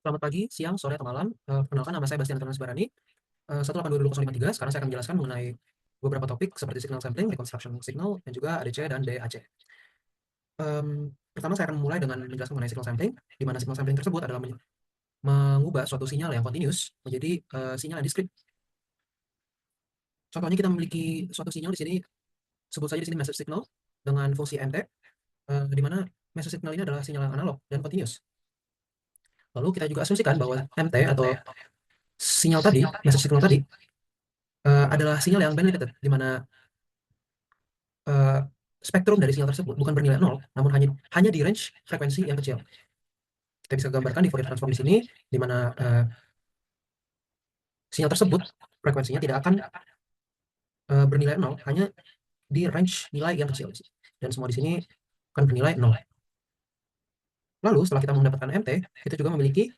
Selamat pagi, siang, sore, atau malam. Perkenalkan nama saya Bastian Antoninus Barani, 1822053. Sekarang saya akan menjelaskan mengenai beberapa topik seperti signal sampling, reconstruction signal, dan juga ADC dan DAC. Pertama saya akan mulai dengan menjelaskan mengenai signal sampling, di mana signal sampling tersebut adalah mengubah suatu sinyal yang continuous menjadi sinyal yang discrete. Contohnya kita memiliki suatu sinyal di sini, sebut saja di sini message signal dengan fungsi MT, di mana message signal ini adalah sinyal yang analog dan continuous. Lalu kita juga asumsikan bahwa MT atau sinyal tadi, message signal tadi, adalah sinyal yang bandlimited, di mana spektrum dari sinyal tersebut bukan bernilai 0, namun hanya di range frekuensi yang kecil. Kita bisa gambarkan di Fourier transform di sini, di mana sinyal tersebut frekuensinya tidak akan bernilai 0, hanya di range nilai yang kecil. Dan semua di sini akan bernilai 0. Lalu setelah kita mendapatkan MT, kita juga memiliki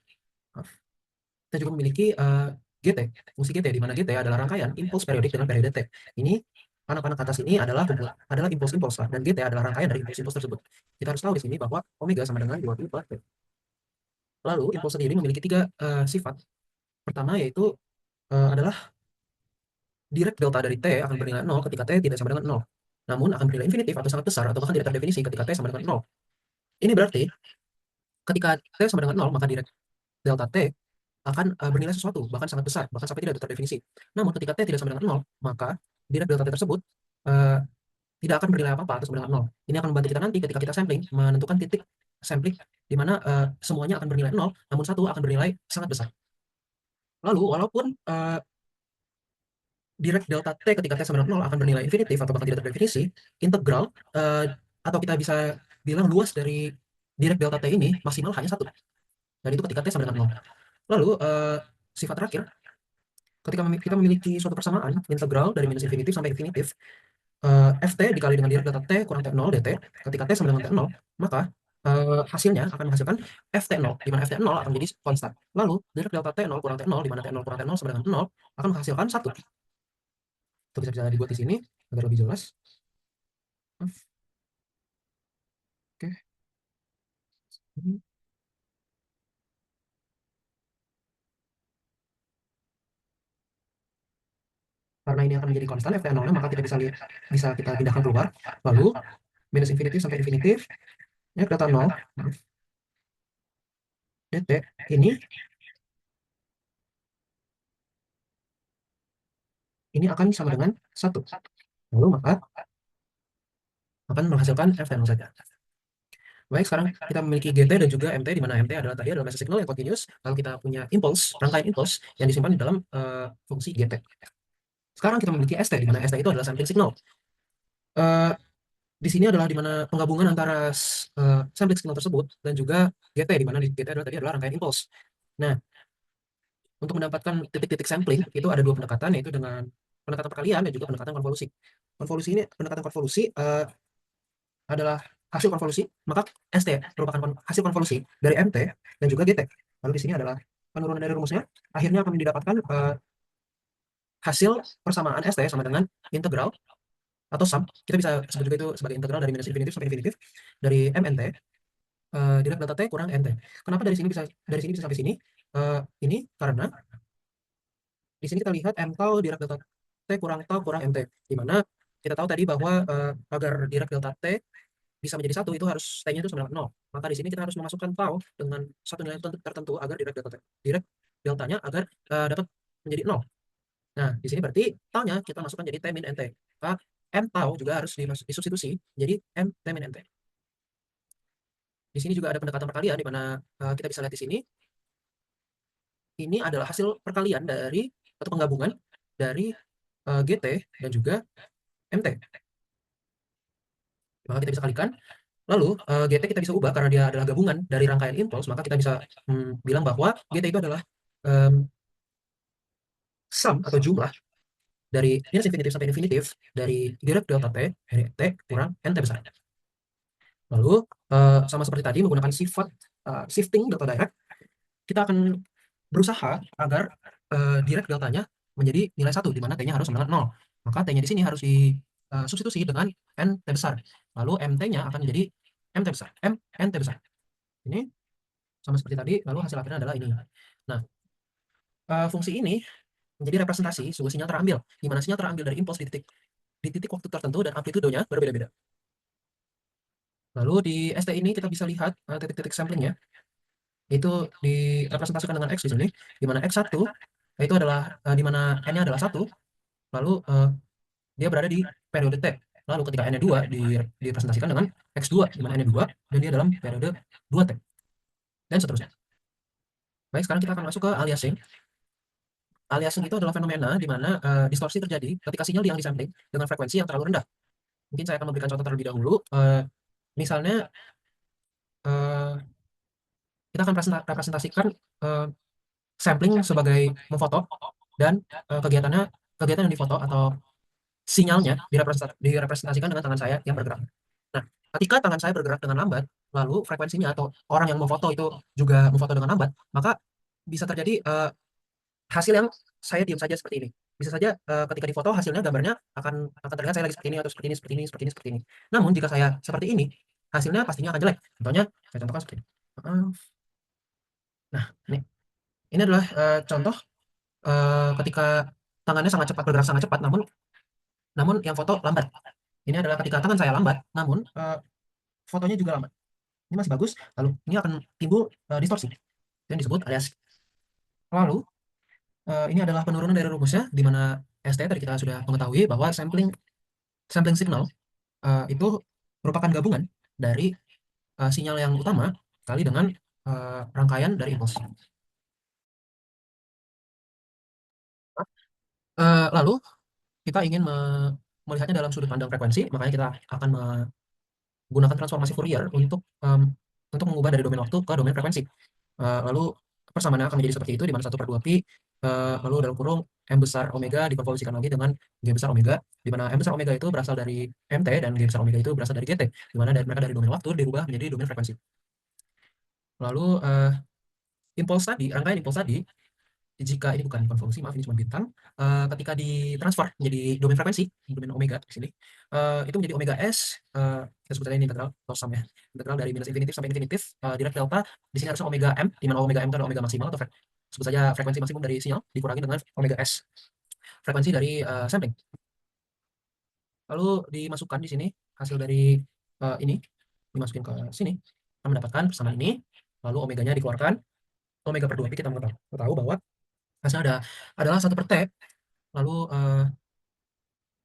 GT, fungsi GT, di mana GT adalah rangkaian impuls periodik dengan periode T. Ini anak-anak atas ini adalah impuls-impuls, dan GT adalah rangkaian dari impuls-impuls tersebut. Kita harus tahu di sini bahwa omega sama dengan 2 pi per T. Lalu impuls sendiri memiliki 3 sifat. Pertama yaitu adalah direct delta dari T akan bernilai 0 ketika T tidak sama dengan 0. Namun akan bernilai infinitif atau sangat besar atau bahkan tidak terdefinisi ketika T sama dengan 0. Ini berarti ketika T sama dengan 0, maka direct delta T akan bernilai sesuatu, bahkan sangat besar, bahkan sampai tidak terdefinisi. Namun ketika T tidak sama dengan 0, maka direct delta T tersebut tidak akan bernilai apa-apa atau sama dengan 0. Ini akan membantu kita nanti ketika kita sampling, menentukan titik sampling di mana semuanya akan bernilai 0, namun satu akan bernilai sangat besar. Lalu walaupun direct delta T ketika T sama dengan 0 akan bernilai infinitif atau bahkan tidak terdefinisi, integral atau kita bisa bilang luas dari direct delta T ini maksimal hanya 1. Dan itu ketika T sama dengan 0. Lalu sifat terakhir, ketika kita memiliki suatu persamaan integral dari minus infinitif sampai infinitif, Ft dikali dengan direct delta T kurang T0 dt, ketika T sama dengan T0, maka hasilnya akan menghasilkan Ft0, di mana Ft0 akan menjadi konstan. Lalu direct delta T0 kurang T0, di mana T0 kurang T0 sama dengan 0, akan menghasilkan 1. Itu bisa dibuat di sini agar lebih jelas. Oke. Karena ini akan menjadi konstan Ft0-nya, maka kita bisa kita pindahkan keluar. Lalu minus infinitif sampai infinitif, ya delta 0 dt ini akan sama dengan 1. Lalu maka akan menghasilkan Ft0 saja. Baik, sekarang kita memiliki GT dan juga MT, di mana MT adalah message signal yang continuous, lalu kita punya impuls, rangkaian impuls yang disimpan di dalam fungsi GT. Sekarang kita memiliki ST, di mana ST itu adalah sampling signal. Di sini adalah di mana penggabungan antara sampling signal tersebut dan juga GT, di mana GT adalah rangkaian impuls. Nah, untuk mendapatkan titik-titik sampling itu ada 2 pendekatan, yaitu dengan pendekatan perkalian dan juga pendekatan konvolusi. Pendekatan konvolusi adalah hasil konvolusi, maka ST merupakan hasil konvolusi dari MT dan juga GT. Lalu di sini adalah penurunan dari rumusnya, akhirnya akan didapatkan hasil persamaan ST sama dengan integral atau sum. Kita bisa sebut juga itu sebagai integral dari minus infinitif sampai infinitif dari MNT direct delta T kurang NT. Kenapa dari sini bisa sampai sini? Ini karena di sini kita lihat M tau direct delta T kurang tau kurang MT, di mana kita tahu tadi bahwa agar direct delta T bisa menjadi 1 itu harus T-nya itu sama dengan 0. Maka di sini kita harus memasukkan tau dengan satu nilai tertentu agar direct deltanya agar dapat menjadi 0. Nah, di sini berarti tau-nya kita masukkan jadi T min NT. Maka M tau juga harus disubstitusi menjadi M T min NT. Di sini juga ada pendekatan perkalian, di mana kita bisa lihat di sini. Ini adalah hasil perkalian dari atau penggabungan dari GT dan juga MT. Maka kita bisa kalikan. Lalu GT kita bisa ubah karena dia adalah gabungan dari rangkaian impuls, maka kita bisa bilang bahwa GT itu adalah sum atau jumlah dari minus infinitif sampai infinitif dari direct delta T dari T kurang NT besar. Lalu sama seperti tadi menggunakan sifat shifting delta direct, kita akan berusaha agar direct deltanya menjadi nilai 1, di mana T-nya harus sama dengan 0. Maka T-nya di sini harus disubstitusi dengan NT besar. Lalu MT-nya akan menjadi NT besar. Ini sama seperti tadi, lalu hasil akhirnya adalah ini. Nah, fungsi ini menjadi representasi sebuah sinyal terambil, di mana sinyal terambil dari impuls di titik waktu tertentu dan amplitudenya berbeda-beda. Lalu di ST ini kita bisa lihat titik-titik samplingnya, itu direpresentasikan dengan X di sini, di mana X1 itu adalah di mana N-nya adalah 1, lalu dia berada di periode T. Lalu ketika N-nya 2 direpresentasikan dengan X2, di mana N-nya 2 dan dia dalam periode 2T, dan seterusnya. Baik, sekarang kita akan masuk ke aliasing. Aliasing itu adalah fenomena di mana distorsi terjadi ketika sinyal yang disampling dengan frekuensi yang terlalu rendah. Mungkin saya akan memberikan contoh terlebih dahulu. Misalnya, eh, kita akan representasikan sampling sebagai memfoto dan kegiatan yang difoto atau sinyalnya direpresentasikan dengan tangan saya yang bergerak. Nah, ketika tangan saya bergerak dengan lambat, lalu frekuensinya atau orang yang memfoto itu juga memfoto dengan lambat, maka bisa terjadi hasil yang saya diam saja seperti ini. Bisa saja ketika difoto hasilnya gambarnya akan terlihat saya lagi seperti ini atau seperti ini seperti ini seperti ini seperti ini. Namun jika saya seperti ini, hasilnya pastinya akan jelek. Contohnya saya contohkan seperti ini. Nah, ini adalah contoh ketika tangannya sangat cepat bergerak sangat cepat, namun yang foto lambat. Ini adalah ketika tangan saya lambat, namun fotonya juga lambat. Ini masih bagus, lalu ini akan timbul distorsi yang disebut aliasing. Lalu ini adalah penurunan dari rumusnya, di mana ST tadi kita sudah mengetahui bahwa sampling signal itu merupakan gabungan dari sinyal yang utama kali dengan rangkaian dari impuls. Lalu kita ingin melihatnya dalam sudut pandang frekuensi, makanya kita akan menggunakan transformasi Fourier untuk mengubah dari domain waktu ke domain frekuensi. Lalu persamaannya akan menjadi seperti itu, di mana 1/2pi, lalu dalam kurung M besar omega dikonvolusikan lagi dengan G besar omega, di mana M besar omega itu berasal dari MT dan G besar omega itu berasal dari GT, di mana mereka dari domain waktu dirubah menjadi domain frekuensi. Lalu rangkaian impuls tadi, jika ini bukan konvolusi, maaf ini cuma bintang, ketika ditransfer menjadi domain frekuensi, domain omega di sini, itu menjadi omega S, kita sebut ini integral losam ya, integral dari minus infinitif sampai infinitif, direct delta, di sini harusnya omega M, di mana omega M itu adalah omega maksimal atau sebut saja frekuensi maksimum dari sinyal, dikurangi dengan omega S, frekuensi dari sampling. Lalu dimasukkan di sini, hasil dari ini, dimasukin ke sini, kita mendapatkan persamaan ini, lalu omeganya dikeluarkan, omega per 2pi kita mau tahu bahwa hasilnya adalah 1/T, lalu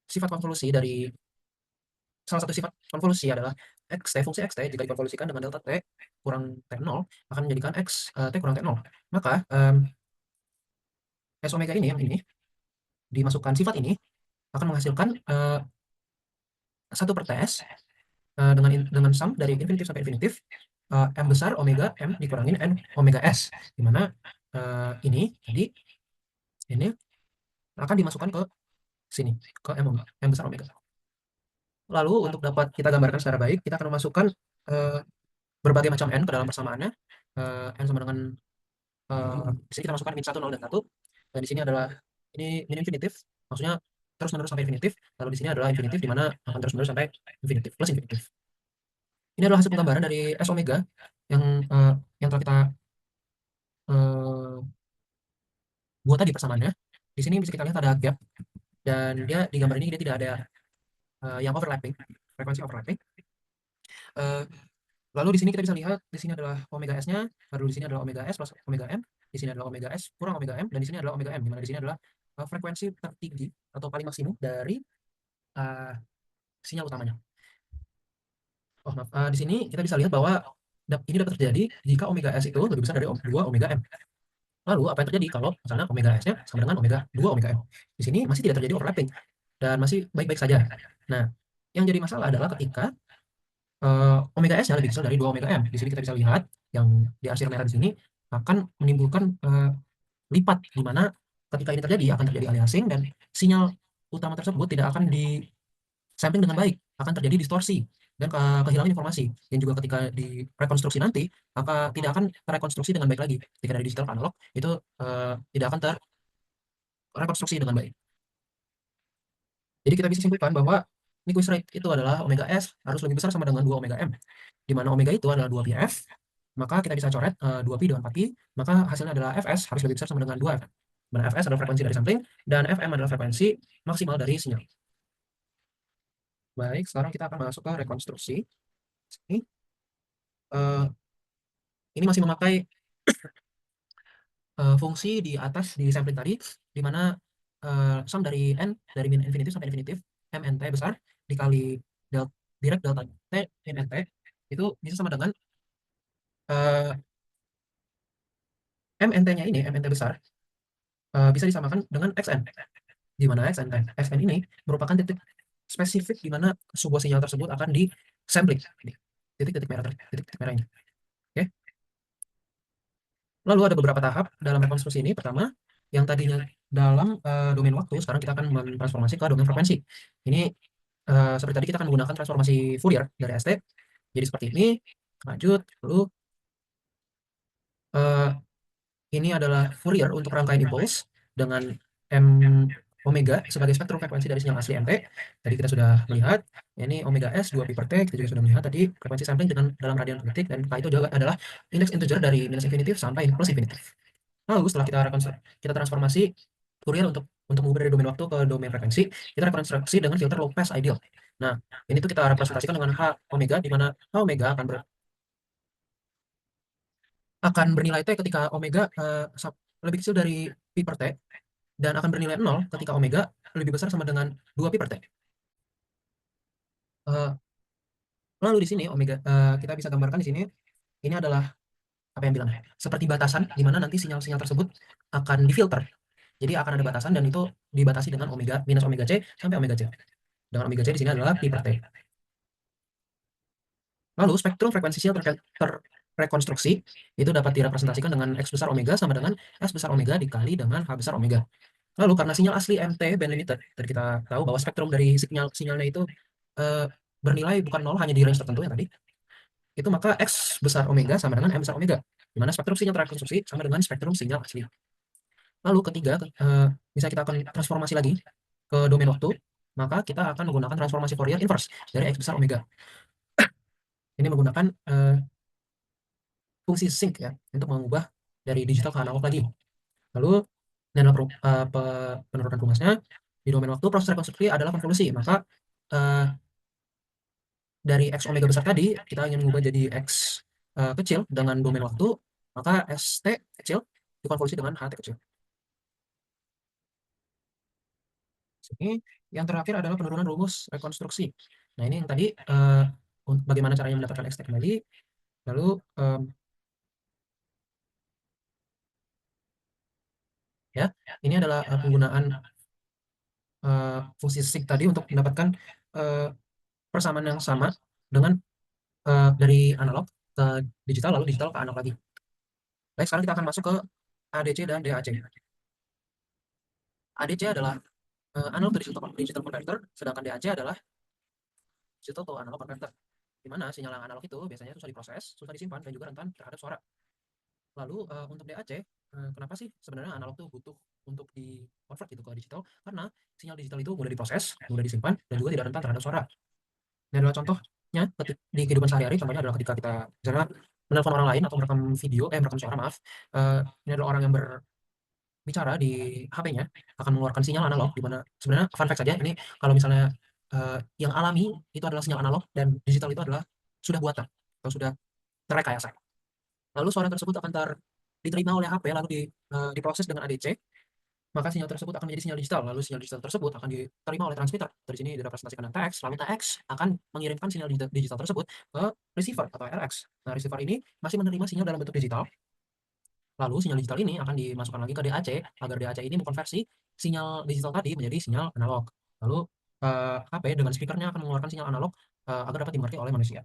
sifat konvolusi dari salah satu sifat konvolusi adalah fungsi xt jika dikonvolusikan dengan delta t kurang t0 akan menjadikan t kurang t0. Maka s omega ini yang ini dimasukkan sifat ini akan menghasilkan 1/Ts dengan sum dari infinitif sampai infinitif m besar omega m dikurangin n omega s, di mana ini akan dimasukkan ke sini, ke m besar omega. Lalu untuk dapat kita gambarkan secara baik, kita akan memasukkan berbagai macam n ke dalam persamaannya. N sama dengan di sini kita masukkan min 1, 0, dan 1. Dan di sini adalah ini min infinitif, maksudnya terus menerus sampai infinitif. Lalu di sini adalah infinitif, di mana akan terus menerus sampai infinitif plus infinitif. Ini adalah hasil penggambaran dari S omega yang telah kita buat tadi persamaannya. Di sini bisa kita lihat ada gap, dan dia di gambar ini dia tidak ada yang overlapping, frekuensi overlapping. Lalu di sini kita bisa lihat di sini adalah omega S-nya, lalu di sini adalah omega S plus omega M, di sini adalah omega S kurang omega M, dan di sini adalah omega M, di mana di sini adalah frekuensi tertinggi atau paling maksimum dari sinyal utamanya. Oh maaf, di sini kita bisa lihat bahwa ini dapat terjadi jika omega S itu lebih besar dari 2 omega M. Lalu apa yang terjadi kalau misalnya omega S-nya sama dengan omega 2 omega M? Di sini masih tidak terjadi overlapping dan masih baik-baik saja. Nah, yang jadi masalah adalah ketika omega S-nya lebih kecil dari 2 omega M. Di sini kita bisa lihat yang di arsir merah di sini akan menimbulkan lipat, di mana ketika ini terjadi akan terjadi aliasing dan sinyal utama tersebut tidak akan disampling dengan baik, akan terjadi distorsi dan kehilangan informasi. Dan juga ketika direkonstruksi nanti tidak akan terrekonstruksi dengan baik lagi. Ketika dari digital ke analog itu tidak akan terrekonstruksi dengan baik. Jadi kita bisa simpulkan bahwa Nyquist rate itu adalah omega S harus lebih besar sama dengan 2 omega M, di mana omega itu adalah 2 pi f, maka kita bisa coret 2pi dengan 4pi, maka hasilnya adalah Fs harus lebih besar sama dengan 2Fm. Dimana Fs adalah frekuensi dari sampling, dan Fm adalah frekuensi maksimal dari sinyal. Baik, sekarang kita akan masuk ke rekonstruksi. Ini, uh, ini masih memakai fungsi di atas di sampling tadi, di mana sum dari n dari min infinitif sampai infinitif mnt besar dikali direct delta t mnt itu bisa sama dengan mnt-nya ini, mnt besar, bisa disamakan dengan xn, di mana xn ini merupakan titik spesifik di mana sebuah sinyal tersebut akan di sampling, titik-titik merah, titik-titik merah ini. Oke. Lalu ada beberapa tahap dalam rekonstruksi ini. Pertama, yang tadinya dalam domain waktu, sekarang kita akan mentransformasi ke domain frekuensi. Ini seperti tadi kita akan menggunakan transformasi Fourier dari ST. Jadi seperti ini, lanjut, lalu ini adalah Fourier untuk rangkaian impuls dengan M omega sebagai spektrum frekuensi dari sinyal asli MT. Tadi kita sudah melihat, ini omega S 2pi per T, kita juga sudah melihat tadi frekuensi sampling dengan dalam radian per detik, dan K itu juga adalah indeks integer dari minus infinitif sampai plus infinitif. Lalu setelah kita transformasi Fourier untuk mengubah dari domain waktu ke domain frekuensi, kita rekonstruksi dengan filter low pass ideal. Nah, ini tuh kita representasikan dengan H omega, di mana H omega akan bernilai T ketika omega lebih kecil dari pi per T, dan akan bernilai 0 ketika omega lebih besar sama dengan 2 pi per T. Lalu di sini omega kita bisa gambarkan di sini, ini adalah apa yang bilang seperti batasan di mana nanti sinyal-sinyal tersebut akan difilter. Jadi akan ada batasan, dan itu dibatasi dengan omega minus omega c sampai omega c. Dengan omega c di sini adalah pi per T. Lalu spektrum frekuensi sinyal terrekonstruksi itu dapat direpresentasikan dengan X besar omega sama dengan S besar omega dikali dengan H besar omega. Lalu karena sinyal asli MT band limited, tadi kita tahu bahwa spektrum dari sinyalnya itu bernilai bukan 0, hanya di range tertentu yang tadi. Itu maka X besar omega sama dengan M besar omega, di mana spektrum sinyal terrekonstruksi sama dengan spektrum sinyal asli. Lalu ketiga, misalnya kita akan transformasi lagi ke domain waktu, maka kita akan menggunakan transformasi Fourier inverse dari X besar omega. Ini menggunakan fungsi sync ya, untuk mengubah dari digital ke analog lagi. Lalu ini adalah penurunan rumusnya. Di domain waktu proses rekonstruksi adalah konvolusi, maka dari X omega besar tadi kita ingin mengubah jadi X kecil dengan domain waktu, maka ST kecil dikonvolusi dengan HT kecil. Ini yang terakhir adalah penurunan rumus rekonstruksi. Nah, ini yang tadi bagaimana caranya mendapatkan XT kembali. Lalu ya, ini adalah penggunaan fungsi sync tadi untuk mendapatkan persamaan yang sama dengan dari analog ke digital, lalu digital ke analog lagi. Baik, sekarang kita akan masuk ke ADC dan DAC. ADC adalah analog to digital converter, sedangkan DAC adalah digital to analog converter, di mana sinyal yang analog itu biasanya susah diproses, susah disimpan, dan juga rentan terhadap suara. Lalu untuk DAC, kenapa sih sebenarnya analog itu butuh untuk di convert gitu ke digital? Karena sinyal digital itu mudah diproses, mudah disimpan, dan juga tidak rentan terhadap suara. Ini adalah contohnya di kehidupan sehari-hari. Contohnya adalah ketika kita misalnya menelpon orang lain atau merekam suara, maaf. Ini adalah orang yang berbicara di HP-nya akan mengeluarkan sinyal analog, di mana sebenarnya fun fact saja ini, kalau misalnya yang alami itu adalah sinyal analog dan digital itu adalah sudah buatan atau sudah terrekayasa. Lalu suara tersebut akan diterima oleh HP, lalu diproses dengan ADC, maka sinyal tersebut akan menjadi sinyal digital. Lalu sinyal digital tersebut akan diterima oleh transmitter. Dari sini direpresentasikan dengan TX, lalu TX akan mengirimkan sinyal digital tersebut ke receiver atau RX. Nah, receiver ini masih menerima sinyal dalam bentuk digital. Lalu sinyal digital ini akan dimasukkan lagi ke DAC agar DAC ini mengkonversi sinyal digital tadi menjadi sinyal analog. Lalu HP dengan speakernya akan mengeluarkan sinyal analog agar dapat dimengerti oleh manusia.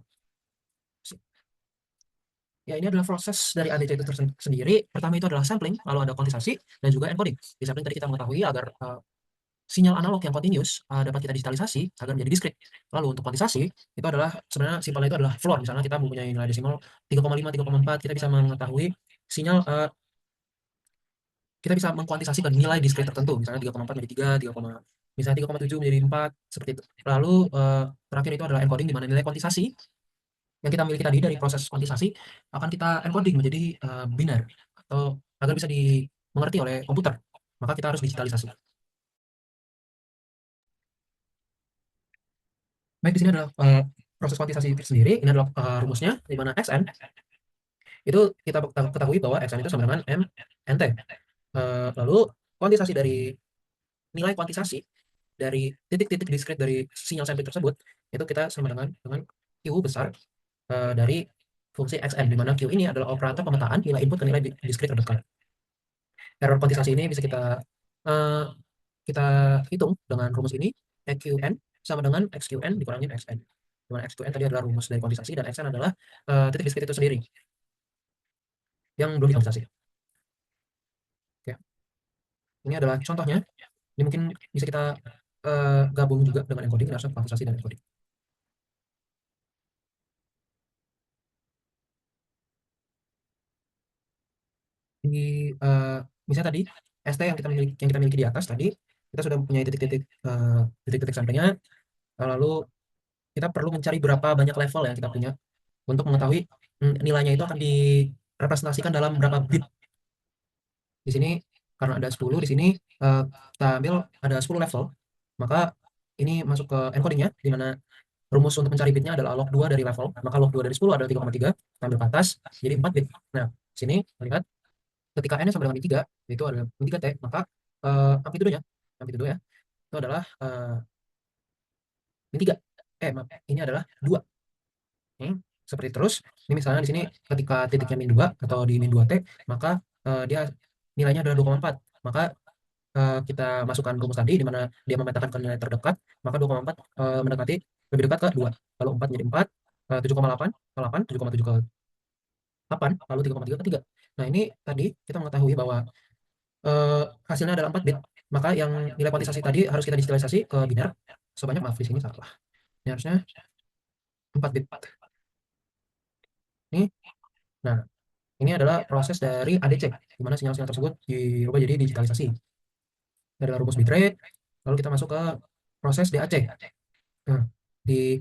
Ya, ini adalah proses dari ADC itu sendiri. Pertama itu adalah sampling, lalu ada kuantisasi, dan juga encoding. Di sampling tadi kita mengetahui agar sinyal analog yang continuous dapat kita digitalisasi agar menjadi discrete. Lalu untuk kuantisasi, itu adalah sebenarnya simpelnya itu adalah floor. Misalnya kita mempunyai nilai desimal 3,5, 3,4, kita bisa mengetahui sinyal, kita bisa mengkuantisasikan nilai discrete tertentu. Misalnya 3,4 menjadi 3, misalnya 3,7 menjadi 4, seperti itu. Lalu terakhir itu adalah encoding, di mana nilai kuantisasi yang kita miliki tadi dari proses kuantisasi akan kita encoding menjadi biner atau agar bisa dimengerti oleh komputer. Maka kita harus digitalisasi. Baik, di sini adalah proses kuantisasi itu sendiri. Ini adalah rumusnya, di mana Xn itu kita ketahui bahwa Xn itu sama dengan M NT. Lalu kuantisasi dari nilai kuantisasi dari titik-titik diskrit dari sinyal sampling tersebut itu kita sama dengan Q besar dari fungsi Xn, di mana Q ini adalah operator pemetaan nilai input ke nilai diskrit terdekat. Error kuantisasi ini bisa eh, kita hitung dengan rumus ini. EQN sama dengan XQN dikurangi XN. Di mana XQN tadi adalah rumus dari kuantisasi dan XN adalah titik diskrit itu sendiri yang belum dikuantisasi. Oke. Ini adalah contohnya. Ini mungkin bisa kita gabung juga dengan encoding, rasa kuantisasi dan encoding. Di misalnya tadi ST yang kita miliki di atas tadi, kita sudah mempunyai titik-titik sampingnya, lalu kita perlu mencari berapa banyak level yang kita punya untuk mengetahui nilainya itu akan direpresentasikan dalam berapa bit. Di sini karena ada 10 di sini, kita ambil ada 10 level, maka ini masuk ke encodingnya, di mana rumus untuk mencari bitnya adalah log 2 dari level, maka log 2 dari 10 adalah 3,3, kita ambil ke atas, jadi 4 bit. Nah, di sini melihat ketika n sama dengan min 3, yaitu adalah min 3t, maka amplitudenya, amplitudo ya, itu adalah min 3. Maaf, ini adalah 2. Seperti terus. Ini misalnya di sini ketika titiknya min 2 atau di min 2t, maka dia nilainya adalah 2,4. Maka kita masukkan rumus tadi di mana dia memetakan ke nilai terdekat, maka 2,4 mendekati lebih dekat ke 2. Lalu 4 jadi 4, 7,8 ke 8, 7,7 ke 8, lalu 3,3 ke 3. Nah, ini tadi kita mengetahui bahwa hasilnya adalah 4 bit, maka yang nilai kuantisasi tadi harus kita digitalisasi ke biner sebanyak, maaf di sini salah. Ini harusnya 4 bit. Ini, nah, ini adalah proses dari ADC, di mana sinyal-sinyal tersebut dirubah jadi digitalisasi. Ini adalah rumus bitrate, lalu kita masuk ke proses DAC. Nah, di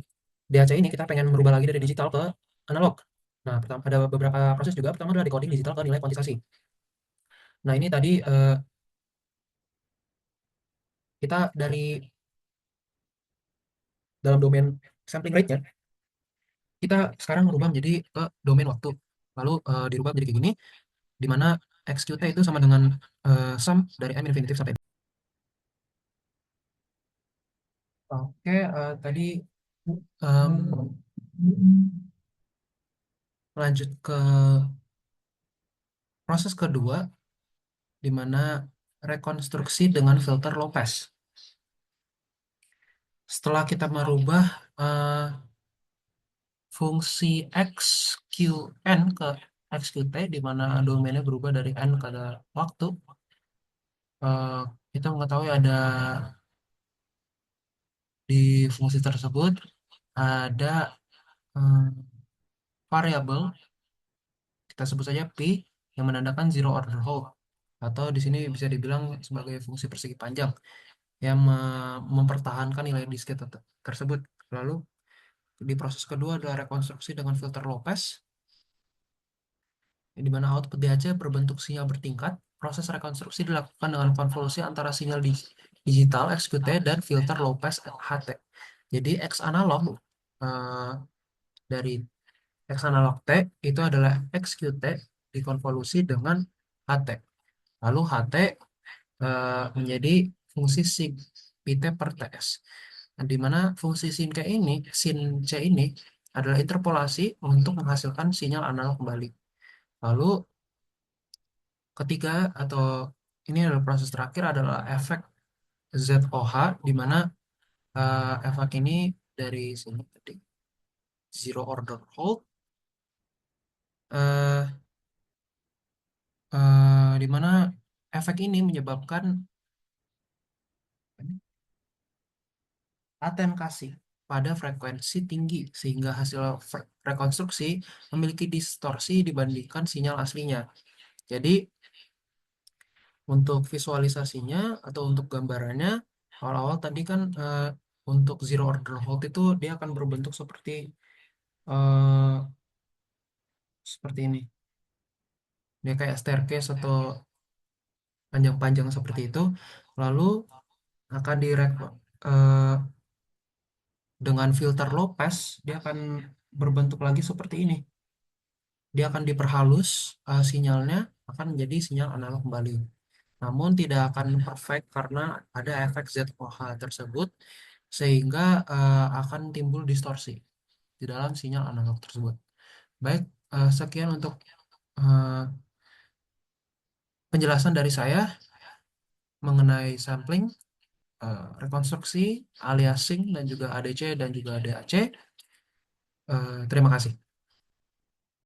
DAC ini kita pengen merubah lagi dari digital ke analog. Nah, pertama ada beberapa proses juga. Pertama adalah decoding digital ke nilai kuantisasi. Nah, ini tadi kita dari dalam domain sampling rate-nya, kita sekarang merubah menjadi ke domain waktu. Lalu dirubah menjadi kayak gini, di mana XQT itu sama dengan sum dari M infinitif sampai. Oke, tadi em, lanjut ke proses kedua, di mana rekonstruksi dengan filter Lopez. Setelah kita merubah fungsi XQN ke XQT, di mana domainnya berubah dari N ke waktu, eh, kita mengetahui ada di fungsi tersebut ada variabel, kita sebut saja P, yang menandakan zero order hold, atau di sini bisa dibilang sebagai fungsi persegi panjang yang mempertahankan nilai diskrit tersebut. Lalu di proses kedua adalah rekonstruksi dengan filter Lopez, di mana output DAC berbentuk sinyal bertingkat. Proses rekonstruksi dilakukan dengan konvolusi antara sinyal digital XQT dan filter Lopez HT. Jadi X analog dari X analog T itu adalah XQT dikonvolusi dengan HT. Lalu HT menjadi fungsi sin PT per TS. Nah, di mana fungsi sin C ini adalah interpolasi untuk menghasilkan sinyal analog kembali. Lalu ketiga atau ini adalah proses terakhir adalah efek ZOH, di mana efek ini dari sini tadi zero order hold, eh, di mana efek ini menyebabkan atenkasi pada frekuensi tinggi sehingga hasil rekonstruksi memiliki distorsi dibandingkan sinyal aslinya. Jadi untuk visualisasinya atau untuk gambarannya, awal-awal tadi kan untuk zero order hold itu dia akan berbentuk seperti eh, seperti ini. Dia kayak staircase atau panjang-panjang seperti itu. Lalu akan eh, dengan filter low pass, dia akan berbentuk lagi seperti ini. Dia akan diperhalus, sinyalnya akan menjadi sinyal analog kembali. Namun tidak akan perfect karena ada efek ZOH tersebut, sehingga akan timbul distorsi di dalam sinyal analog tersebut. Baik, sekian untuk eh, penjelasan dari saya mengenai sampling, rekonstruksi, aliasing, dan juga ADC dan juga DAC. Terima kasih.